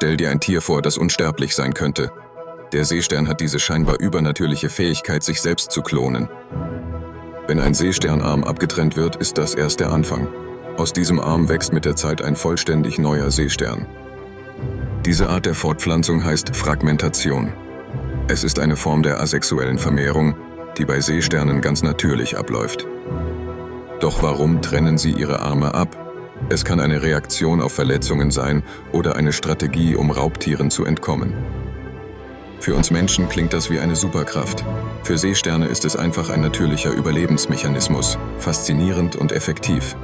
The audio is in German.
Stell dir ein Tier vor, das unsterblich sein könnte. Der Seestern hat diese scheinbar übernatürliche Fähigkeit, sich selbst zu klonen. Wenn ein Seesternarm abgetrennt wird, ist das erst der Anfang. Aus diesem Arm wächst mit der Zeit ein vollständig neuer Seestern. Diese Art der Fortpflanzung heißt Fragmentation. Es ist eine Form der asexuellen Vermehrung, die bei Seesternen ganz natürlich abläuft. Doch warum trennen sie ihre Arme ab? Es kann eine Reaktion auf Verletzungen sein oder eine Strategie, um Raubtieren zu entkommen. Für uns Menschen klingt das wie eine Superkraft. Für Seesterne ist es einfach ein natürlicher Überlebensmechanismus, faszinierend und effektiv.